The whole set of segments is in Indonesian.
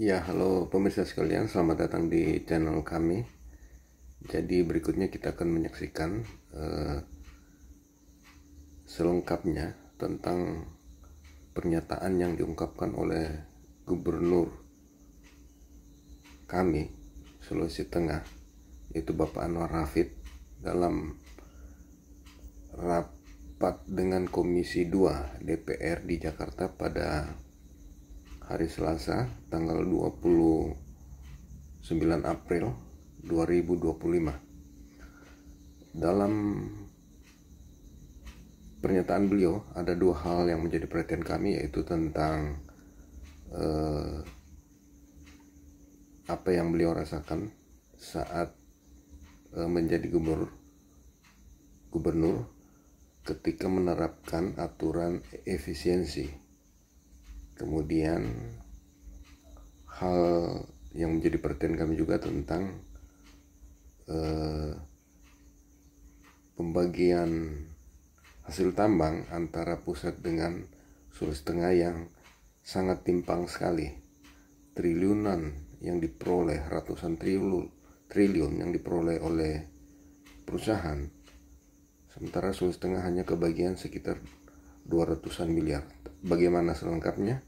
Ya, halo pemirsa sekalian, selamat datang di channel kami. Jadi berikutnya kita akan menyaksikan selengkapnya tentang pernyataan yang diungkapkan oleh Gubernur kami, Sulawesi Tengah, yaitu Bapak Anwar Hafid dalam rapat dengan Komisi 2 DPR di Jakarta pada hari Selasa tanggal 29 April 2025. Dalam pernyataan beliau ada dua hal yang menjadi perhatian kami, yaitu tentang apa yang beliau rasakan saat menjadi gubernur ketika menerapkan aturan efisiensi. Kemudian hal yang menjadi perhatian kami juga tentang pembagian hasil tambang antara pusat dengan Sulawesi Tengah yang sangat timpang sekali. Triliunan yang diperoleh, ratusan triliun yang diperoleh oleh perusahaan, sementara Sulawesi Tengah hanya kebagian sekitar 200-an miliar. Bagaimana selengkapnya?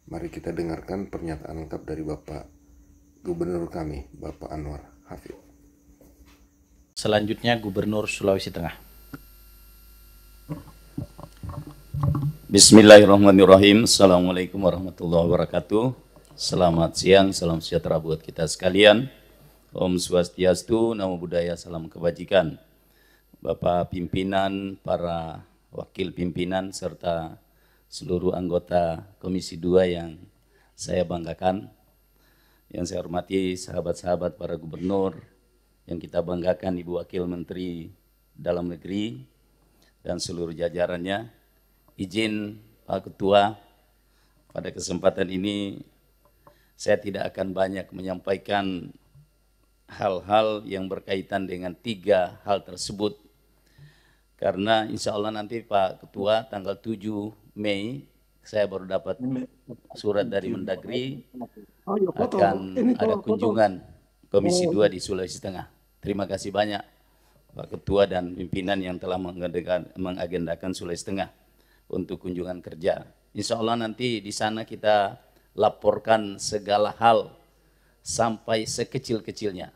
Mari kita dengarkan pernyataan lengkap dari Bapak Gubernur kami, Bapak Anwar Hafid. Selanjutnya Gubernur Sulawesi Tengah. Bismillahirrahmanirrahim. Assalamualaikum warahmatullahi wabarakatuh. Selamat siang, salam sejahtera buat kita sekalian. Om Swastiastu, Namo Buddhaya, salam kebajikan. Bapak pimpinan, para wakil pimpinan, serta seluruh anggota Komisi 2 yang saya banggakan. Yang saya hormati sahabat-sahabat para gubernur, yang kita banggakan Ibu Wakil Menteri Dalam Negeri dan seluruh jajarannya. Izin Pak Ketua, pada kesempatan ini saya tidak akan banyak menyampaikan hal-hal yang berkaitan dengan tiga hal tersebut, karena insya Allah nanti Pak Ketua tanggal 7 Mei saya baru dapat surat dari Mendagri akan ada kunjungan Komisi 2 di Sulawesi Tengah. Terima kasih banyak Pak Ketua dan pimpinan yang telah mengagendakan Sulawesi Tengah untuk kunjungan kerja. Insya Allah nanti di sana kita laporkan segala hal sampai sekecil-kecilnya.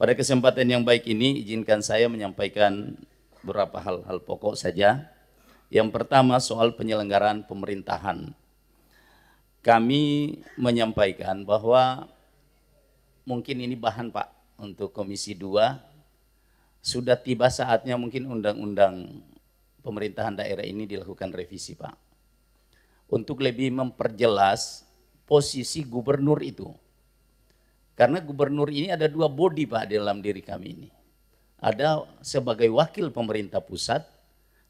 Pada kesempatan yang baik ini izinkan saya menyampaikan beberapa hal-hal pokok saja. Yang pertama soal penyelenggaraan pemerintahan. Kami menyampaikan bahwa mungkin ini bahan Pak untuk Komisi 2, sudah tiba saatnya mungkin undang-undang pemerintahan daerah ini dilakukan revisi Pak, untuk lebih memperjelas posisi gubernur itu. Karena gubernur ini ada dua bodi Pak dalam diri kami ini. Ada sebagai wakil pemerintah pusat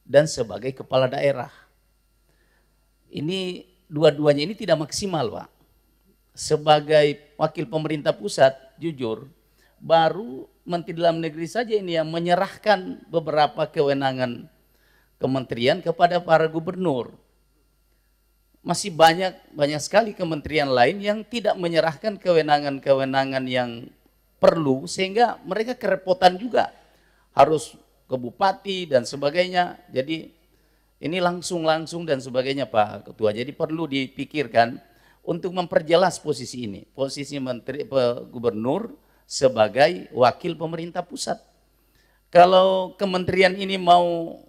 dan sebagai kepala daerah. Ini dua-duanya ini tidak maksimal Pak. Sebagai wakil pemerintah pusat, jujur, baru Menteri Dalam Negeri saja ini yang menyerahkan beberapa kewenangan kementerian kepada para gubernur. Masih banyak sekali kementerian lain yang tidak menyerahkan kewenangan-kewenangan yang perlu, sehingga mereka kerepotan juga. Harus ke bupati dan sebagainya. Jadi ini langsung dan sebagainya Pak Ketua. Jadi perlu dipikirkan untuk memperjelas posisi ini. Posisi gubernur sebagai wakil pemerintah pusat. Kalau kementerian ini mau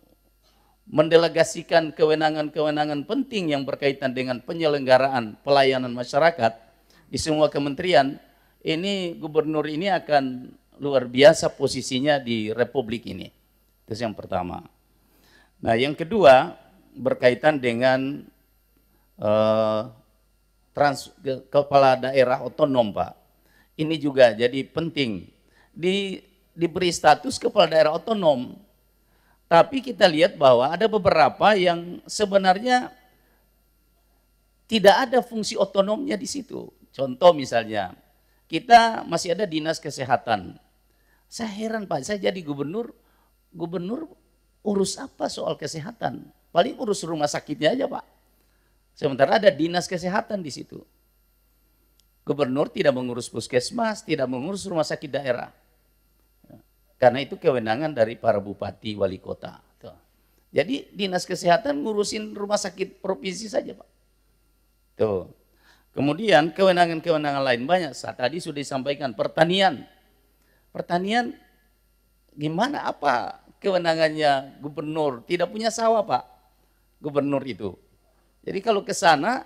mendelegasikan kewenangan-kewenangan penting yang berkaitan dengan penyelenggaraan pelayanan masyarakat di semua kementerian, ini gubernur ini akan luar biasa posisinya di Republik ini. Itu yang pertama. Nah, yang kedua berkaitan dengan kepala daerah otonom Pak. Ini juga jadi penting. Diberi status kepala daerah otonom, tapi kita lihat bahwa ada beberapa yang sebenarnya tidak ada fungsi otonomnya di situ. Contoh misalnya, kita masih ada dinas kesehatan. Saya heran Pak, saya jadi gubernur urus apa soal kesehatan? Paling urus rumah sakitnya aja Pak. Sementara ada dinas kesehatan di situ. Gubernur tidak mengurus puskesmas, tidak mengurus rumah sakit daerah. Karena itu kewenangan dari para bupati, wali kota. Jadi dinas kesehatan ngurusin rumah sakit provinsi saja, Pak. Tuh. Kemudian kewenangan-kewenangan lain banyak. Saat tadi sudah disampaikan pertanian. Pertanian gimana, apa kewenangannya gubernur? Tidak punya sawah, Pak, gubernur itu. Jadi kalau ke sana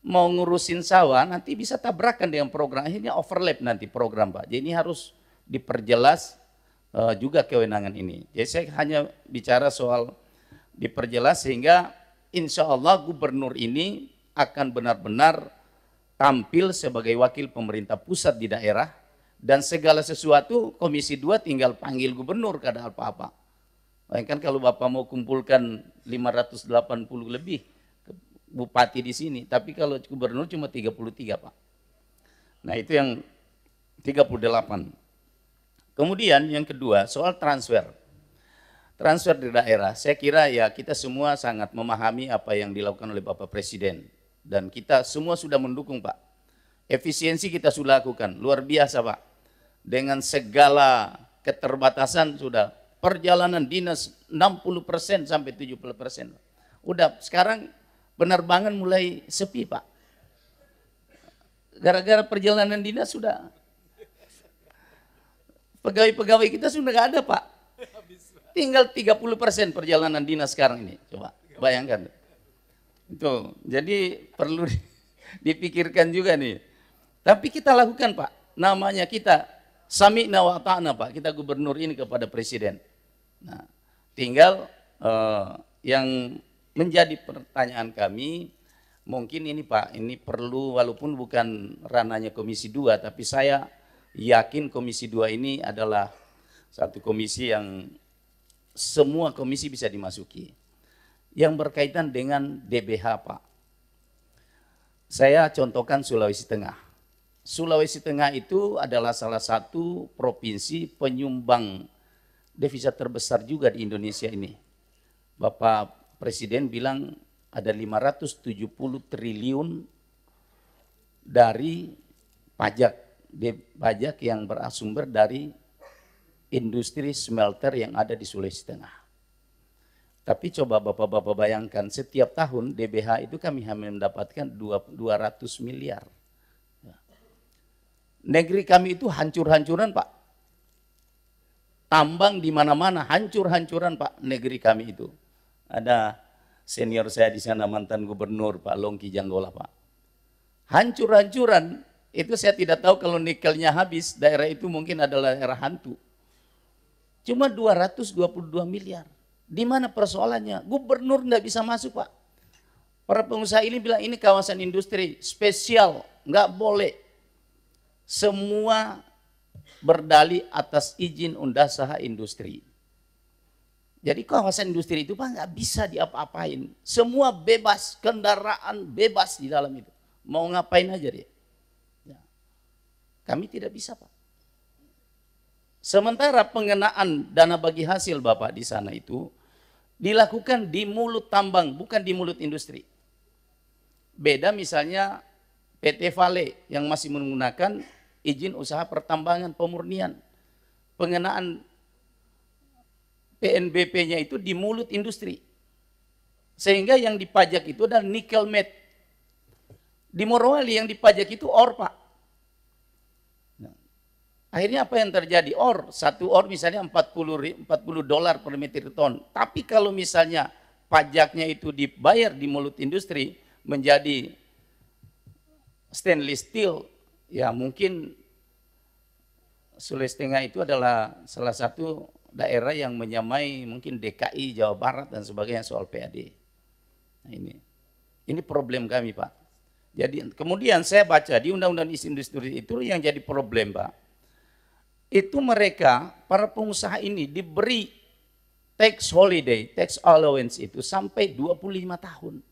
mau ngurusin sawah nanti bisa tabrakan dengan program, akhirnya overlap nanti program, Pak. Jadi ini harus diperjelas juga kewenangan ini. Jadi saya hanya bicara soal diperjelas sehingga insya Allah gubernur ini akan benar-benar tampil sebagai wakil pemerintah pusat di daerah, dan segala sesuatu Komisi 2 tinggal panggil gubernur kada apa-apa. Bayangkan kalau Bapak mau kumpulkan 580 lebih bupati di sini, tapi kalau gubernur cuma 33, Pak. Nah, itu yang 38. Kemudian yang kedua soal transfer. Transfer di daerah, saya kira ya kita semua sangat memahami apa yang dilakukan oleh Bapak Presiden. Dan kita semua sudah mendukung, Pak. Efisiensi kita sudah lakukan, luar biasa, Pak. Dengan segala keterbatasan sudah perjalanan dinas 60% sampai 70%. Udah sekarang penerbangan mulai sepi, Pak. Gara-gara perjalanan dinas sudah. Pegawai-pegawai kita sudah nggak ada, Pak. Tinggal 30% perjalanan dinas sekarang ini. Coba bayangkan. Itu jadi perlu dipikirkan juga nih. Tapi kita lakukan, Pak. Namanya kita sami'na wa ta'na, Pak. Kita gubernur ini kepada presiden. Nah, tinggal yang menjadi pertanyaan kami, mungkin ini, Pak, ini perlu walaupun bukan ranahnya Komisi 2, tapi saya yakin Komisi 2 ini adalah satu komisi yang semua komisi bisa dimasuki. Yang berkaitan dengan DBH, Pak. Saya contohkan Sulawesi Tengah. Sulawesi Tengah itu adalah salah satu provinsi penyumbang devisa terbesar juga di Indonesia ini. Bapak Presiden bilang ada 570 triliun dari pajak yang bersumber dari industri smelter yang ada di Sulawesi Tengah. Tapi coba Bapak-Bapak bayangkan, setiap tahun DBH itu kami hanya mendapatkan 200 miliar. Negeri kami itu hancur-hancuran, Pak. Tambang di mana-mana, hancur-hancuran, Pak, negeri kami itu. Ada senior saya di sana, mantan gubernur, Pak Longki Janggola, Pak. Hancur-hancuran, itu saya tidak tahu kalau nikelnya habis, daerah itu mungkin adalah daerah hantu. Cuma 222 miliar. Di mana persoalannya? Gubernur nggak bisa masuk, Pak. Para pengusaha ini bilang ini kawasan industri spesial, nggak boleh. Semua berdalih atas izin undasaha industri. Jadi kawasan industri itu, Pak, nggak bisa diapa-apain. Semua bebas, kendaraan bebas di dalam itu. Mau ngapain aja dia. Ya. Kami tidak bisa, Pak. Sementara pengenaan dana bagi hasil, Bapak, di sana itu dilakukan di mulut tambang, bukan di mulut industri. Beda misalnya PT Vale yang masih menggunakan izin usaha pertambangan pemurnian. Pengenaan PNBP-nya itu di mulut industri. Sehingga yang dipajak itu adalah nikel matte. Di Morowali yang dipajak itu ore, Pak. Akhirnya apa yang terjadi? Satu ore misalnya 40 dolar per metric ton. Tapi kalau misalnya pajaknya itu dibayar di mulut industri menjadi stainless steel, ya mungkin Sulawesi Tengah itu adalah salah satu daerah yang menyamai mungkin DKI, Jawa Barat dan sebagainya soal PAD. Nah, ini problem kami, Pak. Jadi kemudian saya baca di Undang-Undang Industri itu yang jadi problem, Pak. Itu mereka, para pengusaha ini diberi tax holiday, tax allowance itu sampai 25 tahun.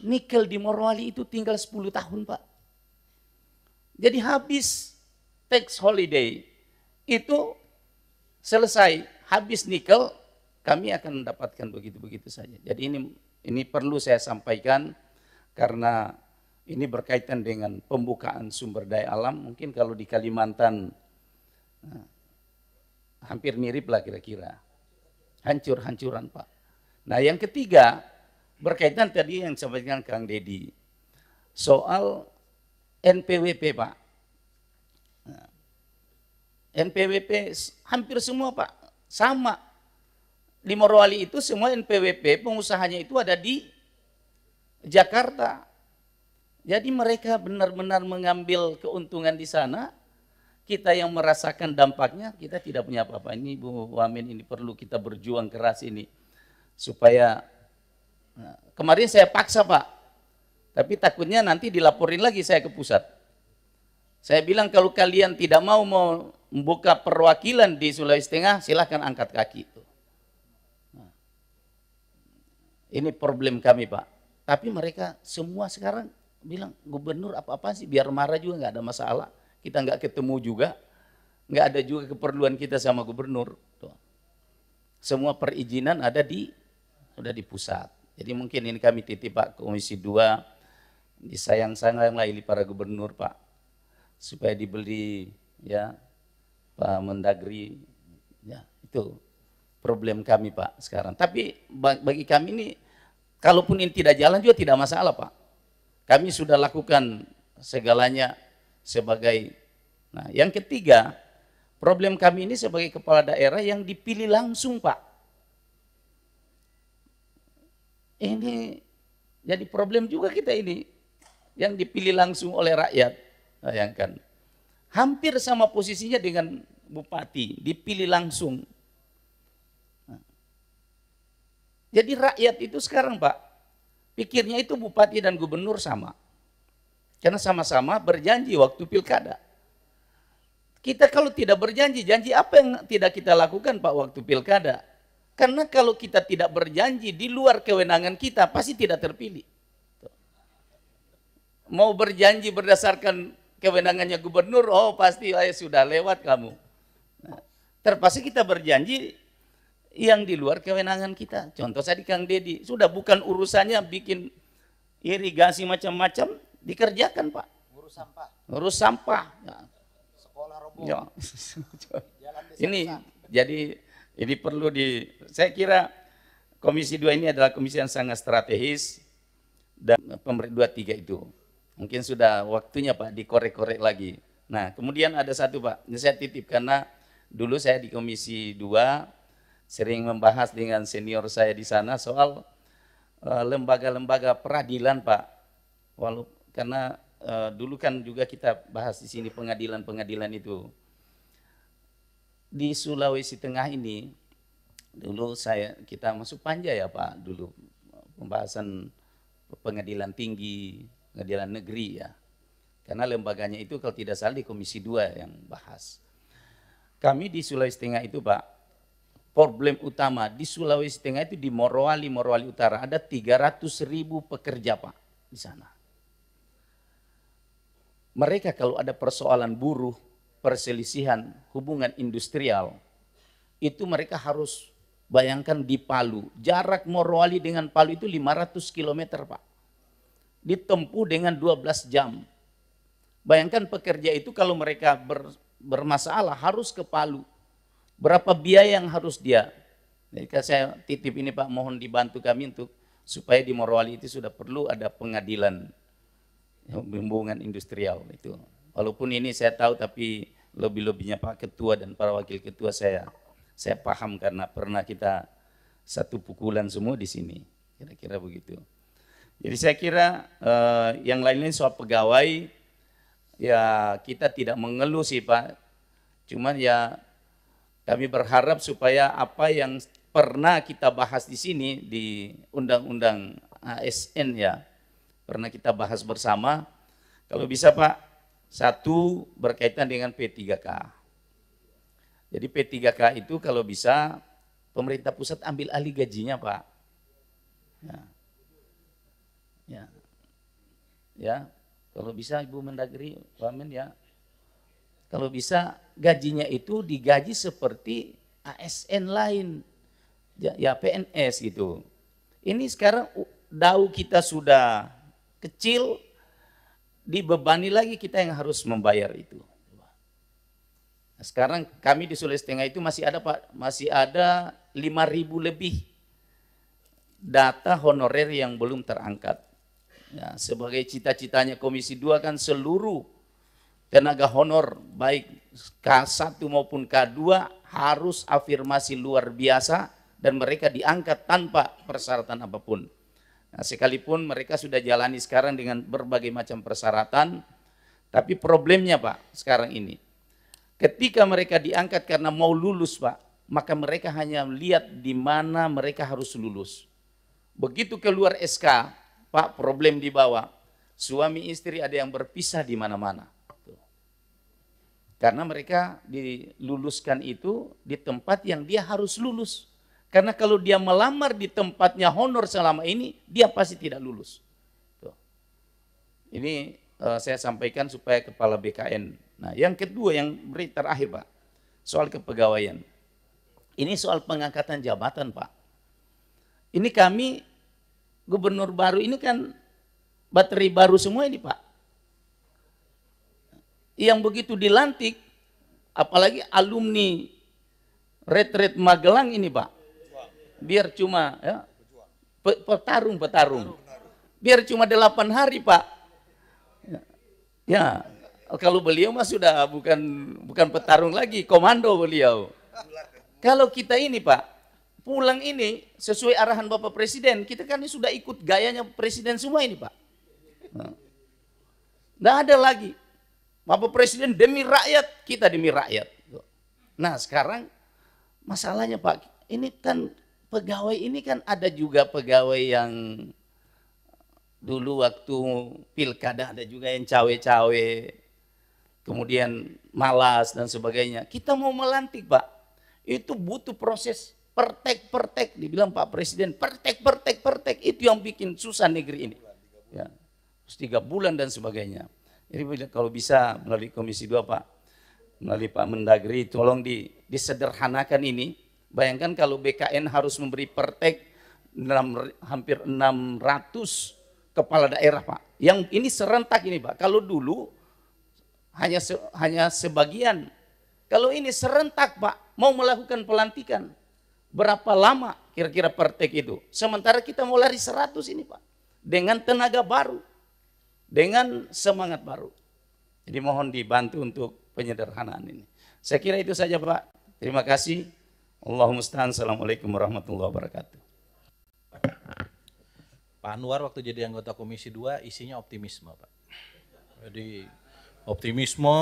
Nikel di Morowali itu tinggal 10 tahun, Pak. Jadi habis tax holiday itu selesai, habis nikel, kami akan mendapatkan begitu-begitu saja. Jadi ini perlu saya sampaikan karena Ini berkaitan dengan pembukaan sumber daya alam, mungkin kalau di Kalimantan hampir mirip lah kira-kira. Hancur-hancuran Pak. Nah yang ketiga, berkaitan tadi yang disampaikan Kang Deddy, soal NPWP Pak. Nah, NPWP hampir semua Pak, sama. Di Morowali itu semua NPWP pengusahanya itu ada di Jakarta. Jadi mereka benar-benar mengambil keuntungan di sana. Kita yang merasakan dampaknya, kita tidak punya apa-apa. Ini Bu Wamen, ini perlu kita berjuang keras ini. Supaya, nah, kemarin saya paksa Pak. Tapi takutnya nanti dilaporin lagi saya ke pusat. Saya bilang kalau kalian tidak mau membuka perwakilan di Sulawesi Tengah, silahkan angkat kaki. Nah, ini problem kami Pak. Tapi mereka semua sekarang bilang, gubernur apa-apa sih, biar marah juga nggak ada masalah. Kita nggak ketemu juga, nggak ada juga keperluan kita sama gubernur. Tuh. Semua perizinan sudah di pusat. Jadi mungkin ini kami titip Pak Komisi 2, disayang-sayang lagi para gubernur Pak, supaya dibeli ya Pak Mendagri, ya itu problem kami Pak sekarang. Tapi bagi kami ini, kalaupun ini tidak jalan juga tidak masalah Pak. Kami sudah lakukan segalanya sebagai, nah yang ketiga, problem kami ini sebagai kepala daerah yang dipilih langsung Pak. Ini jadi problem juga kita ini, yang dipilih langsung oleh rakyat. Bayangkan, hampir sama posisinya dengan bupati, dipilih langsung. Jadi rakyat itu sekarang Pak, pikirnya itu bupati dan gubernur sama. Karena sama-sama berjanji waktu pilkada. Kita kalau tidak berjanji, janji apa yang tidak kita lakukan Pak waktu pilkada? Karena kalau kita tidak berjanji di luar kewenangan kita, pasti tidak terpilih. Mau berjanji berdasarkan kewenangannya gubernur, oh pasti sudah lewat kamu. Nah, terpaksa kita berjanji yang di luar kewenangan kita. Contoh tadi Kang Deddy, sudah bukan urusannya bikin irigasi macam-macam, dikerjakan Pak. Ngurus sampah. Ya. Sekolah roboh. Ya. Ini perlu saya kira Komisi 2 ini adalah komisi yang sangat strategis, dan pemerintah 23 itu. Mungkin sudah waktunya Pak dikorek-korek lagi. Nah kemudian ada satu Pak, ini saya titip karena dulu saya di Komisi 2 sering membahas dengan senior saya di sana soal lembaga-lembaga peradilan Pak. Karena dulu kan juga kita bahas di sini pengadilan-pengadilan itu. Di Sulawesi Tengah ini, dulu kita masuk panja ya Pak, dulu pembahasan pengadilan tinggi, pengadilan negeri ya. Karena lembaganya itu kalau tidak salah di Komisi 2 yang bahas. Kami di Sulawesi Tengah itu Pak, problem utama di Sulawesi Tengah itu di Morowali Utara ada 300.000 pekerja Pak di sana. Mereka kalau ada persoalan buruh, perselisihan, hubungan industrial, itu mereka harus bayangkan di Palu. Jarak Morowali dengan Palu itu 500 km Pak. Ditempuh dengan 12 jam. Bayangkan pekerja itu kalau mereka bermasalah harus ke Palu. Berapa biaya yang harus dia? Jadi saya titip ini Pak, mohon dibantu kami untuk supaya di Morowali itu sudah perlu ada pengadilan hubungan industrial itu. Walaupun ini saya tahu tapi lobby-lobbynya Pak Ketua dan para wakil ketua saya paham karena pernah kita satu pukulan semua di sini. Kira-kira begitu. Jadi saya kira yang lain-lain soal pegawai ya kita tidak mengeluh sih Pak. Cuman ya kami berharap supaya apa yang pernah kita bahas di sini di Undang-Undang ASN ya, pernah kita bahas bersama, kalau bisa Pak, satu berkaitan dengan P3K. Jadi P3K itu kalau bisa pemerintah pusat ambil alih gajinya Pak. Ya, kalau bisa Ibu Mendagri, Wamen ya, kalau bisa gajinya itu digaji seperti ASN lain, ya PNS gitu. Ini sekarang dau kita sudah kecil, dibebani lagi kita yang harus membayar itu. Nah, sekarang kami di Sulawesi Tengah itu masih ada Pak, masih ada 5.000 lebih data honorer yang belum terangkat. Ya, sebagai cita-citanya Komisi 2 kan seluruh tenaga honor baik K1 maupun K2 harus afirmasi luar biasa dan mereka diangkat tanpa persyaratan apapun. Nah, sekalipun mereka sudah jalani sekarang dengan berbagai macam persyaratan, tapi problemnya Pak sekarang ini, ketika mereka diangkat karena mau lulus Pak, maka mereka hanya lihat di mana mereka harus lulus. Begitu keluar SK, Pak, problem di bawah, suami istri ada yang berpisah di mana-mana. Karena mereka diluluskan itu di tempat yang dia harus lulus. Karena kalau dia melamar di tempatnya honor selama ini, dia pasti tidak lulus. Tuh. Ini saya sampaikan supaya kepala BKN. Nah, yang kedua yang terakhir Pak, soal kepegawaian. Ini soal pengangkatan jabatan Pak. Ini kami gubernur baru ini kan baterai baru semua ini Pak. Yang begitu dilantik, apalagi alumni retret Magelang ini Pak. Biar cuma ya, petarung. Biar cuma 8 hari Pak. Ya, kalau beliau mah sudah bukan petarung lagi, komando beliau. Kalau kita ini Pak, pulang ini sesuai arahan Bapak Presiden, kita kan ini sudah ikut gayanya Presiden semua ini Pak. Nggak ada lagi. Bapak Presiden demi rakyat, kita demi rakyat. Nah sekarang masalahnya Pak, ini kan pegawai ini kan ada juga pegawai yang dulu waktu pilkada ada juga yang cawe-cawe, kemudian malas dan sebagainya. Kita mau melantik Pak, itu butuh proses pertek, dibilang Pak Presiden pertek, itu yang bikin susah negeri ini. Ya, 3 bulan dan sebagainya. Jadi kalau bisa melalui Komisi 2 Pak, melalui Pak Mendagri, tolong disederhanakan ini. Bayangkan kalau BKN harus memberi pertek hampir 600 kepala daerah Pak. Yang ini serentak ini Pak. Kalau dulu hanya sebagian. Kalau ini serentak Pak, mau melakukan pelantikan. Berapa lama kira-kira pertek itu? Sementara kita mau lari 100 ini Pak. Dengan tenaga baru. Dengan semangat baru. Jadi mohon dibantu untuk penyederhanaan ini. Saya kira itu saja Pak. Terima kasih. Allahumma musta'an. Assalamualaikum warahmatullahi wabarakatuh. Pak Anwar waktu jadi anggota Komisi 2 isinya optimisme Pak. Jadi optimisme,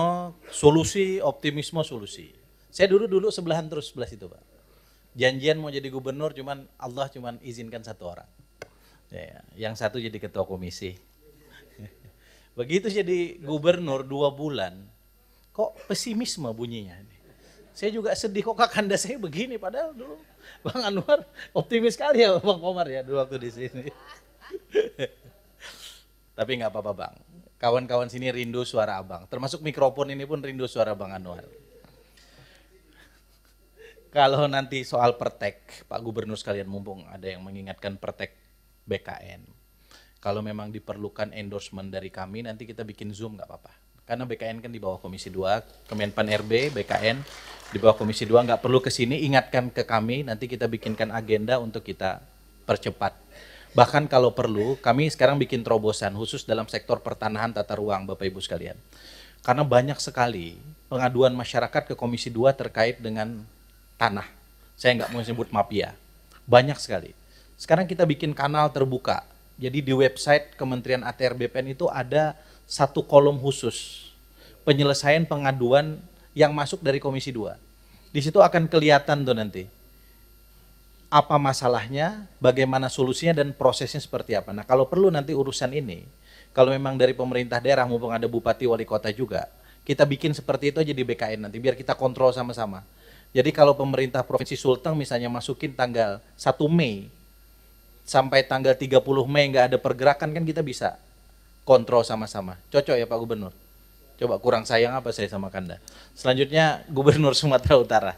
optimisme, solusi. Saya dulu sebelahan terus sebelah situ Pak. Janjian mau jadi gubernur Allah izinkan 1 orang. Ya, yang satu jadi ketua komisi. Begitu jadi gubernur 2 bulan, kok pesimisme bunyinya. Saya juga sedih kok kakanda saya begini, padahal dulu Bang Anwar optimis sekali ya Bang Komar ya dulu waktu di sini. Tapi nggak apa-apa Bang, kawan-kawan sini rindu suara Abang, termasuk mikrofon ini pun rindu suara Bang Anwar. Kalau nanti soal pertek, Pak Gubernur sekalian, mumpung ada yang mengingatkan pertek BKN, kalau memang diperlukan endorsement dari kami, nanti kita bikin Zoom nggak apa-apa. Karena BKN kan di bawah Komisi 2, Kemenpan RB, BKN di bawah Komisi 2, nggak perlu ke sini, ingatkan ke kami, nanti kita bikinkan agenda untuk kita percepat. Bahkan kalau perlu, kami sekarang bikin terobosan khusus dalam sektor pertanahan tata ruang, Bapak Ibu sekalian. Karena banyak sekali pengaduan masyarakat ke Komisi 2 terkait dengan tanah. Saya nggak mau sebut mafia. Banyak sekali. Sekarang kita bikin kanal terbuka. Jadi di website Kementerian ATR BPN itu ada 1 kolom khusus penyelesaian pengaduan yang masuk dari Komisi 2. Di situ akan kelihatan tuh nanti apa masalahnya, bagaimana solusinya dan prosesnya seperti apa. Nah, kalau perlu nanti urusan ini, kalau memang dari pemerintah daerah mumpung ada bupati wali kota juga, kita bikin seperti itu aja di BKN nanti biar kita kontrol sama-sama. Jadi kalau pemerintah Provinsi Sulteng misalnya masukin tanggal 1 Mei sampai tanggal 30 Mei nggak ada pergerakan, kan kita bisa kontrol sama-sama. Cocok ya Pak Gubernur? Coba kurang sayang apa saya sama Kanda. Selanjutnya Gubernur Sumatera Utara.